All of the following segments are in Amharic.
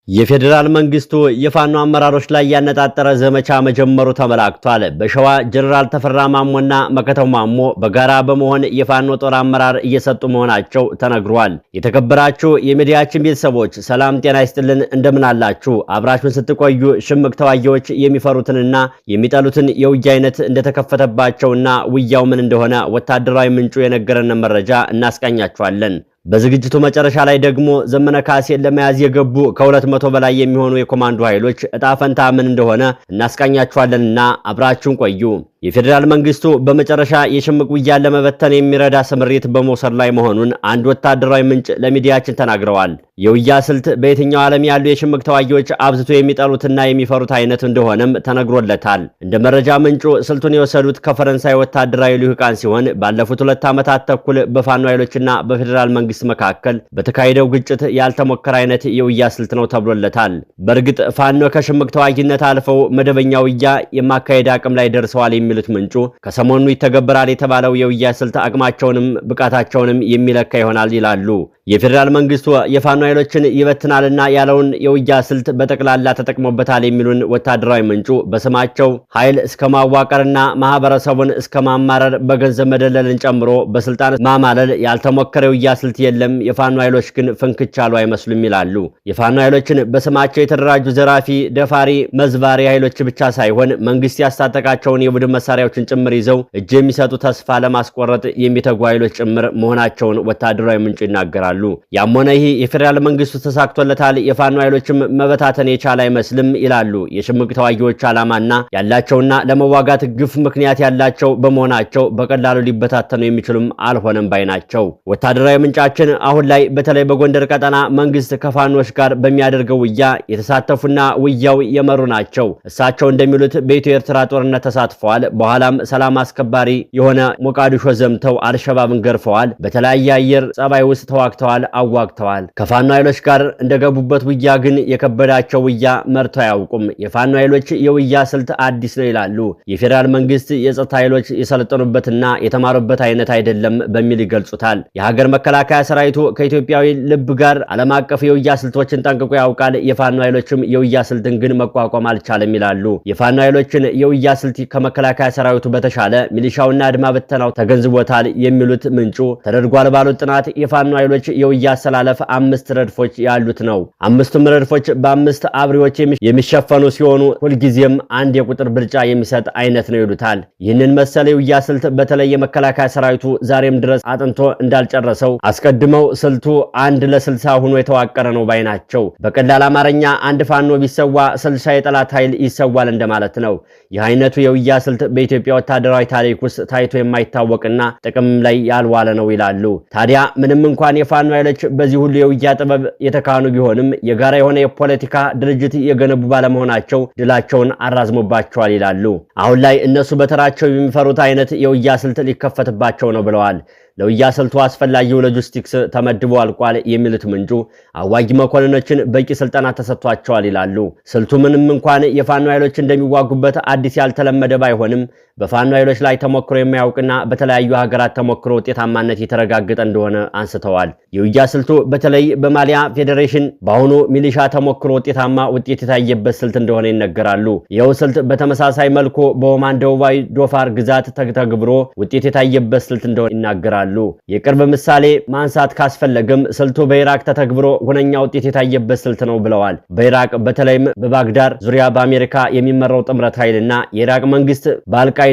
የፌደራል መንግስቱ የፋኖ አመራሮች ላይ ያነጣጠረ ዘመቻ መጀመሩ ተመላክቷል። በሸዋ ጀነራል ተፈራ ማሞና መከተው ማሞ በጋራ በመሆን የፋኖ ጦር አመራር እየሰጡ መሆናቸው ተነግሯል። የተከበራችሁ የሚዲያችን ቤተሰቦች ሰላም ጤና ይስጥልን፣ እንደምን አላችሁ? አብራችሁን ስትቆዩ ሽምቅ ተዋጊዎች የሚፈሩትንና የሚጠሉትን የውጊያ አይነት እንደተከፈተባቸውና ውጊያው ምን እንደሆነ ወታደራዊ ምንጩ የነገረን መረጃ እናስቃኛችኋለን። በዝግጅቱ መጨረሻ ላይ ደግሞ ዘመነ ካሴን ለመያዝ የገቡ ከ200 በላይ የሚሆኑ የኮማንዶ ኃይሎች እጣ ፈንታ ምን እንደሆነ እናስቃኛችኋለንና አብራችሁን ቆዩ። የፌደራል መንግስቱ በመጨረሻ የሽምቅ ውጊያን ለመበተን የሚረዳ ስምሪት በመውሰድ ላይ መሆኑን አንድ ወታደራዊ ምንጭ ለሚዲያችን ተናግረዋል። የውጊያ ስልት በየትኛው ዓለም ያሉ የሽምቅ ተዋጊዎች አብዝቶ የሚጠሉትና የሚፈሩት አይነት እንደሆነም ተነግሮለታል። እንደ መረጃ ምንጩ ስልቱን የወሰዱት ከፈረንሳይ ወታደራዊ ልሂቃን ሲሆን ባለፉት 2 ዓመታት ተኩል በፋኖ ኃይሎችና በፌደራል መንግስት መካከል በተካሄደው ግጭት ያልተሞከረ አይነት የውጊያ ስልት ነው ተብሎለታል። በእርግጥ ፋኖ ከሽምቅ ተዋጊነት አልፈው መደበኛ ውጊያ የማካሄድ አቅም ላይ ደርሰዋል የሚሉት ምንጩ ከሰሞኑ ይተገበራል የተባለው የውጊያ ስልት አቅማቸውንም ብቃታቸውንም የሚለካ ይሆናል ይላሉ። የፌደራል መንግስቱ የፋኖ ኃይሎችን ይበትናልና ያለውን የውጊያ ስልት በጠቅላላ ተጠቅሞበታል የሚሉን ወታደራዊ ምንጩ በስማቸው ኃይል እስከ ማዋቀርና ማህበረሰቡን እስከ ማማረር በገንዘብ መደለልን ጨምሮ በስልጣን ማማለል ያልተሞከረ የውጊያ ስልት የለም። የፋኖ ኃይሎች ግን ፍንክቻሉ አይመስሉም ይላሉ። የፋኖ ኃይሎችን በስማቸው የተደራጁ ዘራፊ፣ ደፋሪ፣ መዝባሪ ኃይሎች ብቻ ሳይሆን መንግስት ያስታጠቃቸውን የቡድን መሳሪያዎችን ጭምር ይዘው እጅ የሚሰጡ ተስፋ ለማስቆረጥ የሚተጉ ኃይሎች ጭምር መሆናቸውን ወታደራዊ ምንጩ ይናገራሉ። ያም ሆነ ይህ የፌደራል መንግስቱ ተሳክቶለታል፣ የፋኖ ኃይሎችም መበታተን የቻለ አይመስልም ይላሉ። የሽምቅ ተዋጊዎች ዓላማና ያላቸውና ለመዋጋት ግፍ ምክንያት ያላቸው በመሆናቸው በቀላሉ ሊበታተኑ የሚችሉም አልሆነም ባይ ናቸው። ወታደራዊ ምንጫችን አሁን ላይ በተለይ በጎንደር ቀጠና መንግስት ከፋኖች ጋር በሚያደርገው ውጊያ የተሳተፉና ውጊያው የመሩ ናቸው። እሳቸው እንደሚሉት በኢትዮ ኤርትራ ጦርነት ተሳትፈዋል። በኋላም ሰላም አስከባሪ የሆነ ሞቃዲሾ ዘምተው አልሸባብን ገርፈዋል። በተለያየ አየር ጸባይ ውስጥ ተዋግተዋል፣ አዋግተዋል። ከፋኖ ኃይሎች ጋር እንደገቡበት ውጊያ ግን የከበዳቸው ውጊያ መርተው አያውቁም። የፋኖ ኃይሎች የውጊያ ስልት አዲስ ነው ይላሉ። የፌደራል መንግስት የጸጥታ ኃይሎች የሰለጠኑበትና የተማሩበት አይነት አይደለም በሚል ይገልጹታል። የሀገር መከላከያ ሰራዊቱ ከኢትዮጵያዊ ልብ ጋር ዓለም አቀፍ የውጊያ ስልቶችን ጠንቅቆ ያውቃል። የፋኖ ኃይሎችም የውጊያ ስልትን ግን መቋቋም አልቻለም ይላሉ። የፋኖ ኃይሎችን የውጊያ ስልት ከመከላከያ ሰራዊቱ በተሻለ ሚሊሻውና አድማ በተናው ተገንዝቦታል የሚሉት ምንጩ ተደርጓል ባሉት ጥናት የፋኖ ኃይሎች የውጊያ አሰላለፍ 5 ረድፎች ያሉት ነው። 5ቱም ረድፎች በ5 አብሪዎች የሚሸፈኑ ሲሆኑ ሁልጊዜም አንድ የቁጥር ብልጫ የሚሰጥ አይነት ነው ይሉታል። ይህንን መሰለ የውጊያ ስልት በተለይ የመከላከያ ሰራዊቱ ዛሬም ድረስ አጥንቶ እንዳልጨረሰው አስቀድመው ስልቱ 1 ለ60 ሆኖ የተዋቀረ ነው ባይ ናቸው። በቀላል አማርኛ አንድ ፋኖ ቢሰዋ 60 የጠላት ኃይል ይሰዋል እንደማለት ነው። ይህ አይነቱ የውጊያ ስልት በኢትዮጵያ ወታደራዊ ታሪክ ውስጥ ታይቶ የማይታወቅና ጥቅም ላይ ያልዋለ ነው ይላሉ። ታዲያ ምንም እንኳን የፋኖ ኃይሎች በዚህ ሁሉ የውጊያ ጥበብ የተካኑ ቢሆንም የጋራ የሆነ የፖለቲካ ድርጅት የገነቡ ባለመሆናቸው ድላቸውን አራዝሞባቸዋል ይላሉ። አሁን ላይ እነሱ በተራቸው የሚፈሩት አይነት የውጊያ ስልት ሊከፈትባቸው ነው ብለዋል። ለውጊያ ስልቱ አስፈላጊው ሎጂስቲክስ ተመድቦ አልቋል የሚሉት ምንጩ አዋጊ መኮንኖችን በቂ ስልጠና ተሰጥቷቸዋል ይላሉ። ስልቱ ምንም እንኳን የፋኖ ኃይሎች እንደሚዋጉበት አዲስ ያልተለመደ ባይሆንም በፋኖ ኃይሎች ላይ ተሞክሮ የማያውቅና በተለያዩ ሀገራት ተሞክሮ ውጤታማነት የተረጋገጠ እንደሆነ አንስተዋል። የውጊያ ስልቱ በተለይ በማሊያ ፌዴሬሽን በአሁኑ ሚሊሻ ተሞክሮ ውጤታማ ውጤት የታየበት ስልት እንደሆነ ይነገራሉ። ይኸው ስልት በተመሳሳይ መልኩ በኦማን ደቡባዊ ዶፋር ግዛት ተግብሮ ውጤት የታየበት ስልት እንደሆነ ይናገራሉ። የቅርብ ምሳሌ ማንሳት ካስፈለገም ስልቱ በኢራቅ ተተግብሮ ሁነኛ ውጤት የታየበት ስልት ነው ብለዋል። በኢራቅ በተለይም በባግዳድ ዙሪያ በአሜሪካ የሚመራው ጥምረት ኃይልና የኢራቅ መንግስት በአልቃይዳና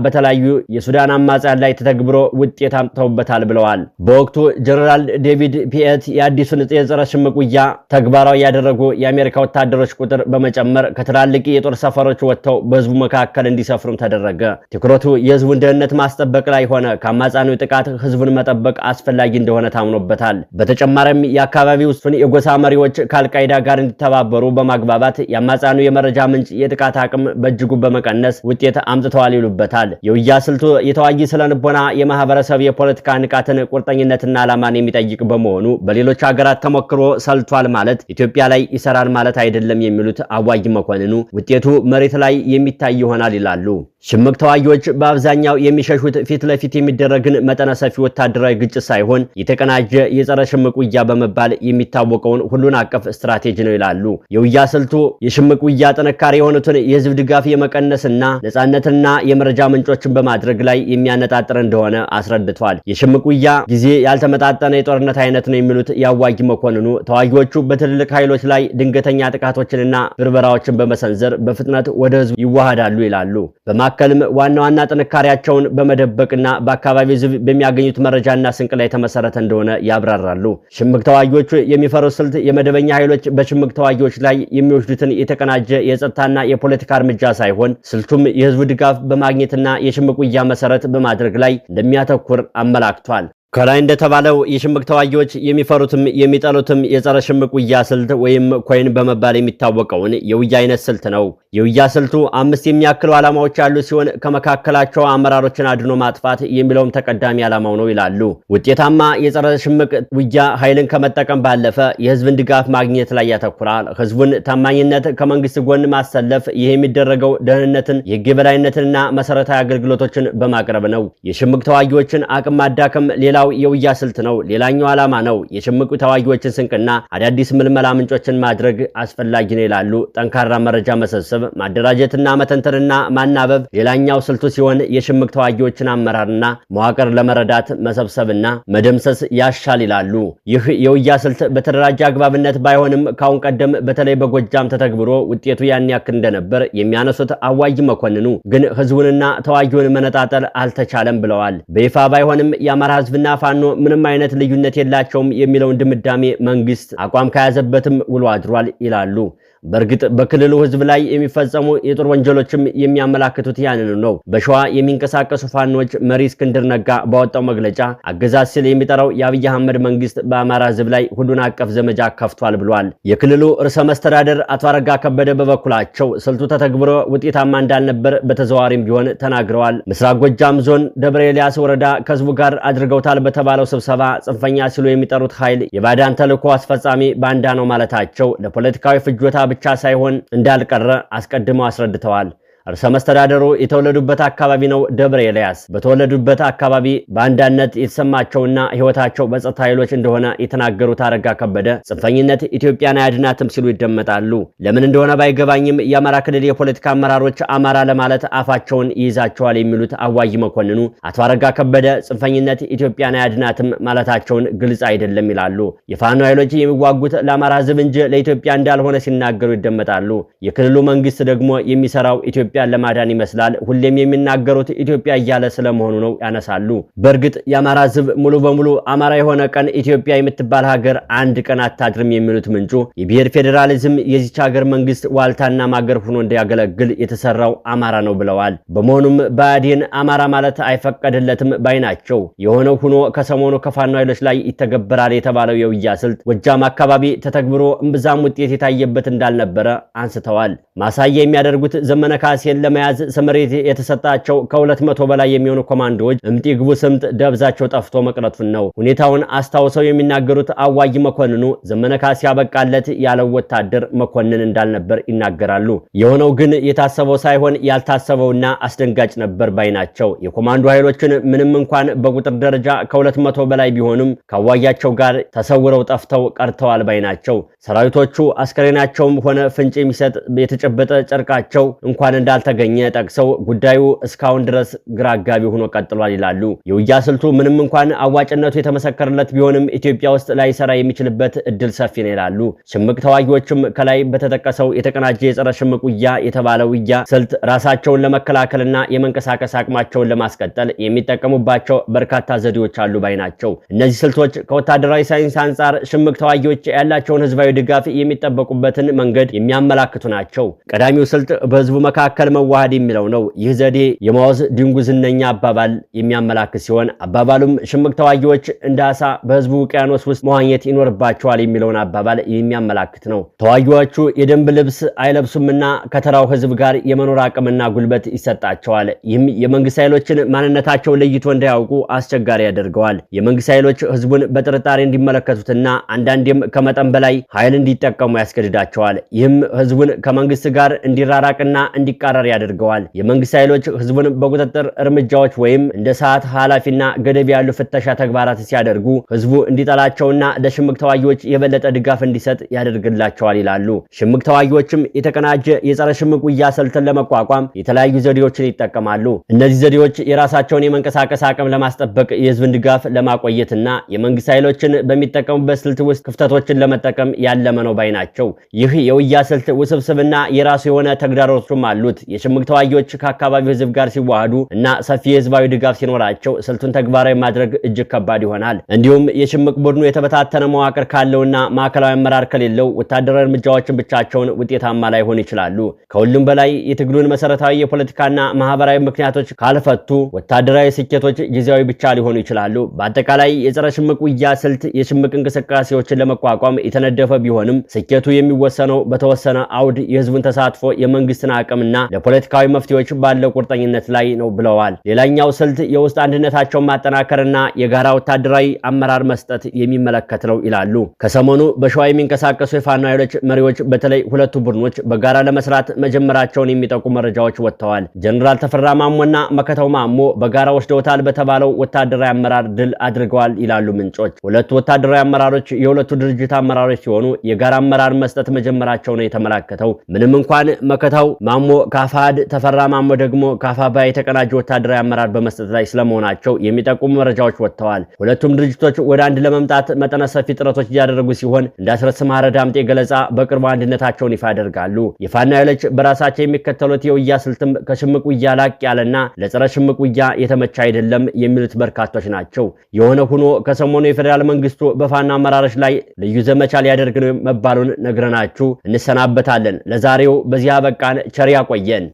በተለያዩ የሱዳን አማጽያን ላይ ተተግብሮ ውጤት አምጥተውበታል ብለዋል። በወቅቱ ጀነራል ዴቪድ ፒኤት የአዲሱን የጸረ ሽምቅ ውጊያ ተግባራዊ ያደረጉ የአሜሪካ ወታደሮች ቁጥር በመጨመር ከትላልቅ የጦር ሰፈሮች ወጥተው በህዝቡ መካከል እንዲሰፍሩም ተደረገ። ትኩረቱ የህዝቡን ደህንነት ማስጠበቅ ላይ ሆነ ከአማጻኑ ጥቃት ህዝቡን መጠበቅ አስፈላጊ እንደሆነ ታምኖበታል። በተጨማሪም የአካባቢው የጎሳ መሪዎች ከአልቃይዳ ጋር እንዲተባበሩ በማግባባት የአማጻኑ የመረጃ ምንጭ የጥቃት አቅም በእጅጉ በመቀነስ ውጤት አምጥተዋል ይሉበታል። የውጊያ ስልቱ የተዋጊ ስለንቦና የማህበረሰብ የፖለቲካ ንቃትን ቁርጠኝነትና ዓላማን የሚጠይቅ በመሆኑ በሌሎች ሀገራት ተሞክሮ ሰልቷል ማለት ኢትዮጵያ ላይ ይሰራል ማለት አይደለም የሚሉት አዋጊ መኮንኑ ውጤቱ መሬት ላይ የሚታይ ይሆናል ይላሉ። ሽምቅ ተዋጊዎች በአብዛኛው የሚሸሹት ፊት ለፊት የሚደረግን መጠነ ሰፊ ወታደራዊ ግጭት ሳይሆን የተቀናጀ የጸረ ሽምቅ ውጊያ በመባል የሚታወቀውን ሁሉን አቀፍ ስትራቴጂ ነው ይላሉ። የውጊያ ስልቱ የሽምቅ ውጊያ ጥንካሬ የሆኑትን የህዝብ ድጋፍ የመቀነስና ነጻነትና የመረጃ ምንጮችን በማድረግ ላይ የሚያነጣጥር እንደሆነ አስረድቷል። የሽምቅ ውጊያ ጊዜ ያልተመጣጠነ የጦርነት አይነት ነው የሚሉት ያዋጊ መኮንኑ ተዋጊዎቹ በትልልቅ ኃይሎች ላይ ድንገተኛ ጥቃቶችንና ብርበራዎችን በመሰንዘር በፍጥነት ወደ ህዝብ ይዋሃዳሉ ይላሉ። በማከልም ዋና ዋና ጥንካሬያቸውን በመደበቅና በአካባቢው ህዝብ በሚያገኙት መረጃና ስንቅ ላይ ተመሰረተ እንደሆነ ያብራራሉ። ሽምቅ ተዋጊዎቹ የሚፈሩት ስልት የመደበኛ ኃይሎች በሽምቅ ተዋጊዎች ላይ የሚወስዱትን የተቀናጀ የጸጥታና የፖለቲካ እርምጃ ሳይሆን ስልቱም የህዝቡ ድጋፍ በማግኘትና የሽምቅ ውጊያ መሰረት በማድረግ ላይ እንደሚያተኩር አመላክቷል። ከላይ እንደተባለው የሽምቅ ተዋጊዎች የሚፈሩትም የሚጠሉትም የጸረ ሽምቅ ውጊያ ስልት ወይም ኮይን በመባል የሚታወቀውን የውጊያ አይነት ስልት ነው። የውጊያ ስልቱ 5 የሚያክሉ ዓላማዎች ያሉ ሲሆን ከመካከላቸው አመራሮችን አድኖ ማጥፋት የሚለውም ተቀዳሚ ዓላማው ነው ይላሉ። ውጤታማ የጸረ ሽምቅ ውጊያ ኃይልን ከመጠቀም ባለፈ የህዝብን ድጋፍ ማግኘት ላይ ያተኩራል። ህዝቡን ታማኝነት ከመንግስት ጎን ማሰለፍ፣ ይህ የሚደረገው ደህንነትን፣ የህግ የበላይነትንና መሰረታዊ አገልግሎቶችን በማቅረብ ነው። የሽምቅ ተዋጊዎችን አቅም ማዳከም ሌላው የውጊያ ስልት ነው። ሌላኛው ዓላማ ነው የሽምቅ ተዋጊዎችን ስንቅና አዳዲስ ምልመላ ምንጮችን ማድረግ አስፈላጊ ነው ይላሉ። ጠንካራ መረጃ መሰብሰብ፣ ማደራጀትና መተንተንና ማናበብ ሌላኛው ስልቱ ሲሆን የሽምቅ ተዋጊዎችን አመራርና መዋቅር ለመረዳት መሰብሰብና መደምሰስ ያሻል ይላሉ። ይህ የውጊያ ስልት በተደራጀ አግባብነት ባይሆንም ካሁን ቀደም በተለይ በጎጃም ተተግብሮ ውጤቱ ያን ያክል እንደነበር የሚያነሱት አዋጊ መኮንኑ ግን ህዝቡንና ተዋጊውን መነጣጠል አልተቻለም ብለዋል። በይፋ ባይሆንም የአማራ ህዝብና ፋኖ ምንም አይነት ልዩነት የላቸውም የሚለውን ድምዳሜ መንግስት አቋም ከያዘበትም ውሎ አድሯል ይላሉ። በእርግጥ በክልሉ ህዝብ ላይ የሚፈጸሙ የጦር ወንጀሎችም የሚያመላክቱት ያንኑ ነው። በሸዋ የሚንቀሳቀሱ ፋኖች መሪ እስክንድር ነጋ ባወጣው መግለጫ አገዛዝ ሲል የሚጠራው የአብይ አህመድ መንግስት በአማራ ህዝብ ላይ ሁሉን አቀፍ ዘመቻ ከፍቷል ብሏል። የክልሉ ርዕሰ መስተዳደር አቶ አረጋ ከበደ በበኩላቸው ስልቱ ተተግብሮ ውጤታማ እንዳልነበር በተዘዋዋሪም ቢሆን ተናግረዋል። ምስራቅ ጎጃም ዞን ደብረ ኤልያስ ወረዳ ከህዝቡ ጋር አድርገውታል በተባለው ስብሰባ ጽንፈኛ ሲሉ የሚጠሩት ኃይል የባዳን ተልዕኮ አስፈጻሚ ባንዳ ነው ማለታቸው ለፖለቲካዊ ፍጆታ ብቻ ሳይሆን እንዳልቀረ አስቀድመው አስረድተዋል። ርዕሰ መስተዳደሩ የተወለዱበት አካባቢ ነው ደብረ ኤልያስ። በተወለዱበት አካባቢ በአንዳነት የተሰማቸውና ህይወታቸው በጸጥታ ኃይሎች እንደሆነ የተናገሩት አረጋ ከበደ ጽንፈኝነት ኢትዮጵያን አያድናትም ሲሉ ይደመጣሉ። ለምን እንደሆነ ባይገባኝም የአማራ ክልል የፖለቲካ አመራሮች አማራ ለማለት አፋቸውን ይይዛቸዋል የሚሉት አዋጊ መኮንኑ አቶ አረጋ ከበደ ጽንፈኝነት ኢትዮጵያን አያድናትም ማለታቸውን ግልጽ አይደለም ይላሉ። የፋኖ ኃይሎች የሚዋጉት ለአማራ ህዝብ እንጂ ለኢትዮጵያ እንዳልሆነ ሲናገሩ ይደመጣሉ። የክልሉ መንግስት ደግሞ የሚሰራው ኢትዮጵያን ለማዳን ይመስላል። ሁሌም የሚናገሩት ኢትዮጵያ እያለ ስለመሆኑ ነው ያነሳሉ። በእርግጥ የአማራ ህዝብ ሙሉ በሙሉ አማራ የሆነ ቀን ኢትዮጵያ የምትባል ሀገር አንድ ቀን አታድርም የሚሉት ምንጩ የብሔር ፌዴራሊዝም የዚች ሀገር መንግስት ዋልታና ማገር ሆኖ እንዲያገለግል የተሰራው አማራ ነው ብለዋል። በመሆኑም ብአዴን አማራ ማለት አይፈቀድለትም ባይ ናቸው። የሆነው ሆኖ ከሰሞኑ ከፋኖ ኃይሎች ላይ ይተገበራል የተባለው የውጊያ ስልት ጎጃም አካባቢ ተተግብሮ እምብዛም ውጤት የታየበት እንዳልነበረ አንስተዋል። ማሳያ የሚያደርጉት ዘመነ ካሴን ለመያዝ ስምሪት የተሰጣቸው ከ200 በላይ የሚሆኑ ኮማንዶዎች እምጢ ግቡ ስምጥ ደብዛቸው ጠፍቶ መቅረቱን ነው ሁኔታውን አስታውሰው የሚናገሩት አዋጊ መኮንኑ ዘመነ ካሴ ያበቃለት ያለው ወታደር መኮንን እንዳልነበር ይናገራሉ። የሆነው ግን የታሰበው ሳይሆን ያልታሰበውና አስደንጋጭ ነበር ባይ ናቸው። የኮማንዶ ኃይሎችን ምንም እንኳን በቁጥር ደረጃ ከ200 በላይ ቢሆኑም ከአዋጊያቸው ጋር ተሰውረው ጠፍተው ቀርተዋል ባይ ናቸው። ሰራዊቶቹ አስከሬናቸውም ሆነ ፍንጭ የሚሰጥ የተጨበጠ ጨርቃቸው እንኳን እንዳልተገኘ ጠቅሰው ጉዳዩ እስካሁን ድረስ ግራ አጋቢ ሆኖ ቀጥሏል ይላሉ። የውጊያ ስልቱ ምንም እንኳን አዋጭነቱ የተመሰከረለት ቢሆንም ኢትዮጵያ ውስጥ ላይሰራ የሚችልበት እድል ሰፊ ነው ይላሉ። ሽምቅ ተዋጊዎችም ከላይ በተጠቀሰው የተቀናጀ የጸረ ሽምቅ ውጊያ የተባለው ውጊያ ስልት ራሳቸውን ለመከላከልና የመንቀሳቀስ አቅማቸውን ለማስቀጠል የሚጠቀሙባቸው በርካታ ዘዴዎች አሉ ባይ ናቸው። እነዚህ ስልቶች ከወታደራዊ ሳይንስ አንጻር ሽምቅ ተዋጊዎች ያላቸውን ህዝባዊ ድጋፍ የሚጠበቁበትን መንገድ የሚያመላክቱ ናቸው። ቀዳሚው ስልት በህዝቡ መካከል መዋሃድ የሚለው ነው። ይህ ዘዴ የማውዝ ድንጉዝነኛ አባባል የሚያመላክት ሲሆን አባባሉም ሽምቅ ተዋጊዎች እንደ አሳ በህዝቡ ውቅያኖስ ውስጥ መዋኘት ይኖርባቸዋል የሚለውን አባባል የሚያመላክት ነው። ተዋጊዎቹ የደንብ ልብስ አይለብሱምና ከተራው ህዝብ ጋር የመኖር አቅምና ጉልበት ይሰጣቸዋል። ይህም የመንግስት ኃይሎችን ማንነታቸውን ለይቶ እንዳያውቁ አስቸጋሪ ያደርገዋል። የመንግስት ኃይሎች ህዝቡን በጥርጣሬ እንዲመለከቱትና አንዳንዴም ከመጠን በላይ ኃይል እንዲጠቀሙ ያስገድዳቸዋል። ይህም ህዝቡን ከመንግስት ጋር እንዲራራቅና እንዲቃረን እንዲጻረር ያደርገዋል። የመንግስት ኃይሎች ህዝቡን በቁጥጥር እርምጃዎች ወይም እንደ ሰዓት ኃላፊና ገደብ ያሉ ፍተሻ ተግባራት ሲያደርጉ ህዝቡ እንዲጠላቸውና ለሽምቅ ተዋጊዎች የበለጠ ድጋፍ እንዲሰጥ ያደርግላቸዋል ይላሉ። ሽምቅ ተዋጊዎችም የተቀናጀ የጸረ ሽምቅ ውጊያ ስልትን ለመቋቋም የተለያዩ ዘዴዎችን ይጠቀማሉ። እነዚህ ዘዴዎች የራሳቸውን የመንቀሳቀስ አቅም ለማስጠበቅ፣ የህዝብን ድጋፍ ለማቆየትና የመንግስት ኃይሎችን በሚጠቀሙበት ስልት ውስጥ ክፍተቶችን ለመጠቀም ያለመ ነው ባይ ናቸው። ይህ የውጊያ ስልት ውስብስብና የራሱ የሆነ ተግዳሮቶችም አሉት። የሽምቅ ተዋጊዎች ከአካባቢው ህዝብ ጋር ሲዋሃዱ እና ሰፊ የህዝባዊ ድጋፍ ሲኖራቸው ስልቱን ተግባራዊ ማድረግ እጅግ ከባድ ይሆናል። እንዲሁም የሽምቅ ቡድኑ የተበታተነ መዋቅር ካለውና ማዕከላዊ አመራር ከሌለው ወታደራዊ እርምጃዎችን ብቻቸውን ውጤታማ ላይሆኑ ይችላሉ። ከሁሉም በላይ የትግሉን መሰረታዊ የፖለቲካና ማህበራዊ ምክንያቶች ካልፈቱ ወታደራዊ ስኬቶች ጊዜያዊ ብቻ ሊሆኑ ይችላሉ። በአጠቃላይ የጸረ ሽምቅ ውጊያ ስልት የሽምቅ እንቅስቃሴዎችን ለመቋቋም የተነደፈ ቢሆንም ስኬቱ የሚወሰነው በተወሰነ አውድ የህዝቡን ተሳትፎ፣ የመንግስትን አቅምና ለፖለቲካዊ መፍትሄዎች ባለው ቁርጠኝነት ላይ ነው ብለዋል። ሌላኛው ስልት የውስጥ አንድነታቸውን ማጠናከርና የጋራ ወታደራዊ አመራር መስጠት የሚመለከት ነው ይላሉ። ከሰሞኑ በሸዋ የሚንቀሳቀሱ የፋኖ ኃይሎች መሪዎች በተለይ ሁለቱ ቡድኖች በጋራ ለመስራት መጀመራቸውን የሚጠቁሙ መረጃዎች ወጥተዋል። ጀነራል ተፈራ ማሞና መከታው ማሞ በጋራ ወስደውታል በተባለው ወታደራዊ አመራር ድል አድርገዋል ይላሉ ምንጮች። ሁለቱ ወታደራዊ አመራሮች የሁለቱ ድርጅት አመራሮች ሲሆኑ የጋራ አመራር መስጠት መጀመራቸው ነው የተመለከተው። ምንም እንኳን መከታው ማሞ ካፋድ፣ ተፈራ ማሞ ደግሞ ካፋባ የተቀናጀ ወታደራዊ አመራር በመስጠት ላይ ስለመሆናቸው የሚጠቁሙ መረጃዎች ወጥተዋል። ሁለቱም ድርጅቶች ወደ አንድ ለመምጣት መጠነ ሰፊ ጥረቶች እያደረጉ ሲሆን እንዳስረስ ማረ ዳምጤ ገለጻ በቅርቡ አንድነታቸውን ይፋ ያደርጋሉ። የፋኖ ኃይሎች በራሳቸው የሚከተሉት የውጊያ ስልትም ከሽምቅ ውጊያ ላቅ ያለና ለጸረ ሽምቅ ውጊያ የተመቸ አይደለም የሚሉት በርካቶች ናቸው። የሆነ ሆኖ ከሰሞኑ የፌዴራል መንግስቱ በፋኖ አመራሮች ላይ ልዩ ዘመቻ ሊያደርግ ነው መባሉን ነግረናችሁ እንሰናበታለን። ለዛሬው በዚያ በቃን። ቸር ያቆየን።